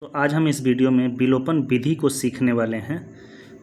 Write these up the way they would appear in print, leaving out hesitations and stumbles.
तो आज हम इस वीडियो में विलोपन विधि को सीखने वाले हैं।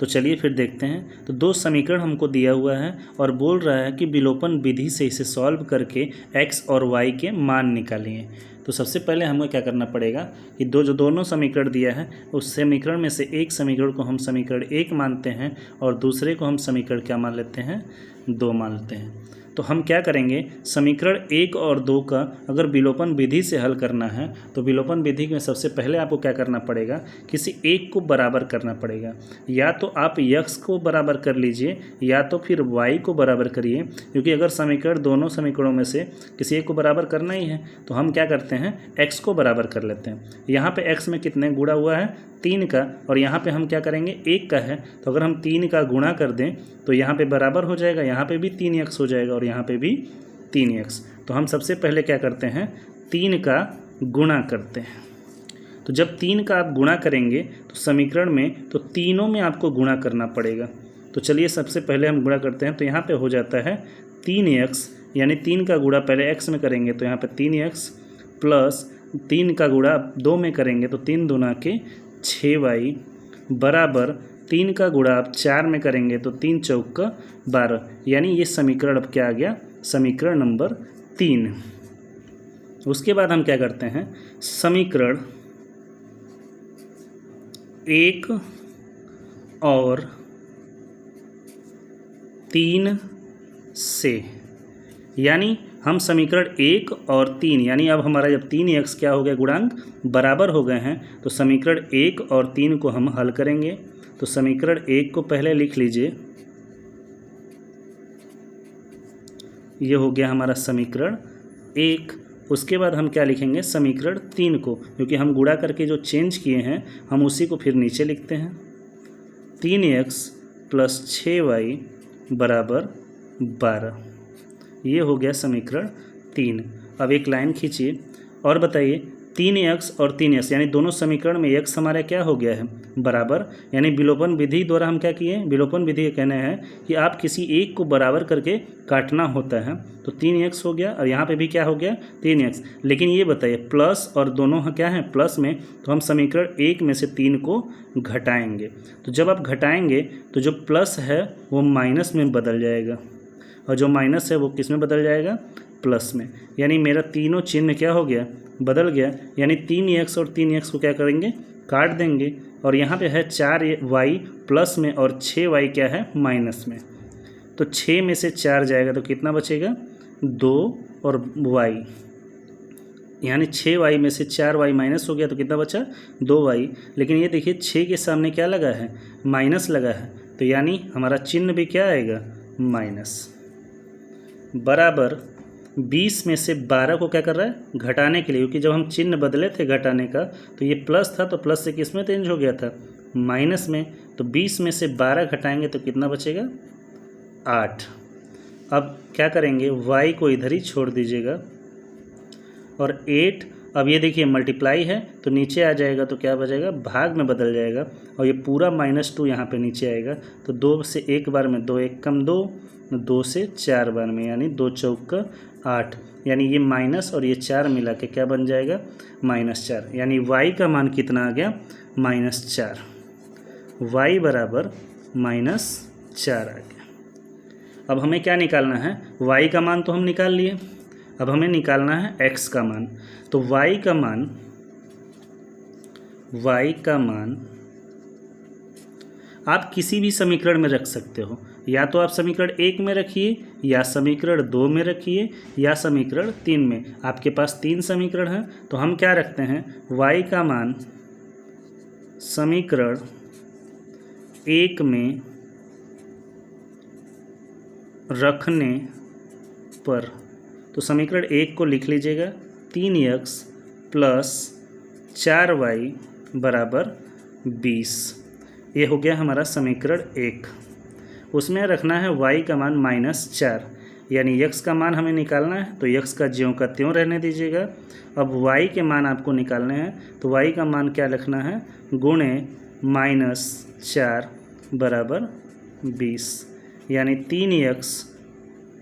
तो चलिए फिर देखते हैं। तो दो समीकरण हमको दिया हुआ है और बोल रहा है कि विलोपन विधि से इसे सॉल्व करके x और y के मान निकालिए। तो सबसे पहले हमें क्या करना पड़ेगा कि दोनों समीकरण दिया है उस समीकरण में से एक समीकरण को हम समीकरण 1 मानते हैं और दूसरे को हम समीकरण क्या मान लेते हैं, 2 मान लेते हैं। तो हम क्या करेंगे, समीकरण 1 और 2 का अगर विलोपन विधि से हल करना है तो विलोपन विधि में सबसे पहले आपको क्या करना पड़ेगा, किसी एक को बराबर करना पड़ेगा। या तो आप x को बराबर कर लीजिए या तो फिर y को बराबर करिए, क्योंकि अगर समीकरण दोनों समीकरणों में से किसी एक को बराबर करना ही है तो हम क्या करते हैं, x को बराबर कर लेते हैं। यहाँ पे x में कितने गुणा हुआ है, 3 का, और यहाँ पे हम क्या करेंगे, 1 का है। तो अगर हम 3 का गुणा कर दें तो यहाँ पे बराबर हो जाएगा, यहाँ पे भी 3x हो जाएगा और यहाँ पे भी 3x। तो हम सबसे पहले क्या करते हैं, 3 का गुणा करते हैं। तो जब 3 का आप गुणा करेंगे तो समीकरण में तो तीनों में आपको गुणा करना पड़ेगा। तो चलिए सबसे पहले हम गुणा करते हैं। तो यहाँ पे हो जाता है 3x, यानी 3 का गुणा पहले x में करेंगे तो यहाँ पे 3x प्लस 3 का गुणा 2 में करेंगे तो 3 दूना के 6y बराबर 3 का गुणा आप 4 में करेंगे तो 3 चौक 12, यानी ये समीकरण अब क्या आ गया, समीकरण नंबर 3। उसके बाद हम क्या करते हैं, समीकरण 1 और 3 से, यानी हम समीकरण 1 और 3, यानी अब हमारा जब 3x क्या हो गया, गुणांक बराबर हो गए हैं, तो समीकरण 1 और 3 को हम हल करेंगे। तो समीकरण 1 को पहले लिख लीजिए, ये हो गया हमारा समीकरण 1। उसके बाद हम क्या लिखेंगे, समीकरण 3 को, क्योंकि हम गुणा करके जो चेंज किए हैं हम उसी को फिर नीचे लिखते हैं। 3x प्लस 6y बराबर 12, ये हो गया समीकरण 3। अब एक लाइन खींचिए और बताइए, 3x और 3x यानी दोनों समीकरण में x हमारा क्या हो गया है, बराबर। यानी विलोपन विधि द्वारा हम क्या किए, विलोपन विधि का कहना है कि आप किसी एक को बराबर करके काटना होता है। तो 3x हो गया और यहाँ पे भी क्या हो गया, 3x। लेकिन ये बताइए, प्लस और दोनों क्या हैं, प्लस में, तो हम समीकरण 1 में से 3 को घटाएंगे। तो जब आप घटाएंगे तो जो प्लस है वो माइनस में बदल जाएगा और जो माइनस है वो किस में बदल जाएगा, प्लस में। यानी मेरा तीनों चिन्ह क्या हो गया, बदल गया। यानी 3x और 3x को क्या करेंगे, काट देंगे। और यहाँ पे है 4y प्लस में और 6y क्या है, माइनस में। तो 6 में से 4 जाएगा तो कितना बचेगा, 2 और y, यानी 6y में से 4y माइनस हो गया तो कितना बचा, 2y। लेकिन ये देखिए 6 के सामने क्या लगा है, माइनस लगा है, तो यानी हमारा चिन्ह भी क्या आएगा, माइनस। बराबर 20 में से 12 को क्या कर रहा है, घटाने के लिए, क्योंकि जब हम चिन्ह बदले थे घटाने का तो ये प्लस था, तो प्लस से किस में चेंज हो गया था, माइनस में। तो 20 में से 12 घटाएंगे तो कितना बचेगा, 8। अब क्या करेंगे, y को इधर ही छोड़ दीजिएगा और 8, अब ये देखिए मल्टीप्लाई है तो नीचे आ जाएगा तो क्या बचेगा, भाग में बदल जाएगा और ये पूरा -2 यहाँ पे नीचे आएगा। तो 2 से 1 बार में 2 1 कम 2, 2 से 4 बार में, यानी 2 चौक 8, यानी ये माइनस और ये 4 मिला के क्या बन जाएगा, -4। यानी y का मान कितना आ गया, -4। y बराबर -4 आ गया। अब हमें क्या निकालना है, y का मान तो हम निकाल लिए, अब हमें निकालना है x का मान। तो y का मान आप किसी भी समीकरण में रख सकते हो, या तो आप समीकरण 1 में रखिए या समीकरण 2 में रखिए या समीकरण 3 में। आपके पास 3 समीकरण हैं तो हम क्या रखते हैं, y का मान समीकरण 1 में रखने पर, तो समीकरण 1 को लिख लीजिएगा, 3x प्लस 4y बराबर 20, ये हो गया हमारा समीकरण 1। उसमें रखना है y का मान -4, यानी x का मान हमें निकालना है तो x का ज्यों का त्यों रहने दीजिएगा। अब y के मान आपको निकालने हैं तो y का मान क्या लिखना है, गुणे -4 बराबर 20, यानी 3x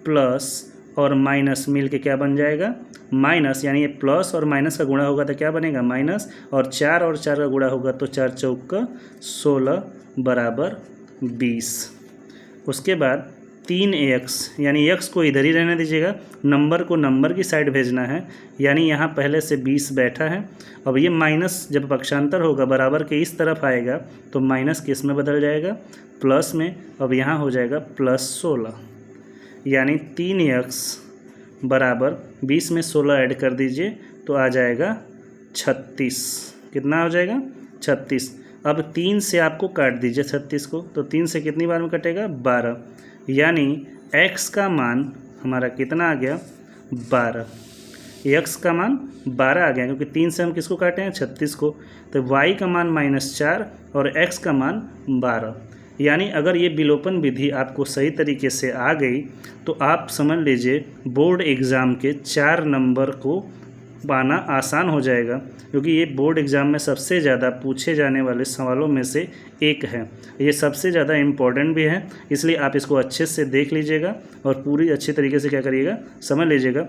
प्लस और माइनस मिल के क्या बन जाएगा, माइनस, यानी ये प्लस और माइनस का गुणा होगा तो क्या बनेगा, माइनस, और 4 का गुणा होगा तो 4 चौका 16 बराबर 20। उसके बाद 3x, यानी x को इधर ही रहने दीजिएगा, नंबर को नंबर की साइड भेजना है, यानी यहाँ पहले से 20 बैठा है। अब ये माइनस जब पक्षांतर होगा बराबर के इस तरफ आएगा तो माइनस किस में बदल जाएगा, प्लस में। अब यहाँ हो जाएगा +16, यानी 3x बराबर 20 में 16 ऐड कर दीजिए तो आ जाएगा 36। कितना हो जाएगा, 36। अब 3 से आपको काट दीजिए 36 को, तो 3 से कितनी बार में कटेगा, 12, यानी x का मान हमारा कितना आ गया, 12। x का मान 12 आ गया, क्योंकि 3 से हम किसको काटे हैं, 36 को। तो y का मान -4 और x का मान 12। यानी अगर ये विलोपन विधि आपको सही तरीके से आ गई तो आप समझ लीजिए बोर्ड एग्ज़ाम के 4 नंबर को पाना आसान हो जाएगा, क्योंकि ये बोर्ड एग्ज़ाम में सबसे ज़्यादा पूछे जाने वाले सवालों में से एक है। ये सबसे ज़्यादा इम्पोर्टेंट भी है, इसलिए आप इसको अच्छे से देख लीजिएगा और पूरी अच्छी तरीके से क्या करिएगा, समझ लीजिएगा।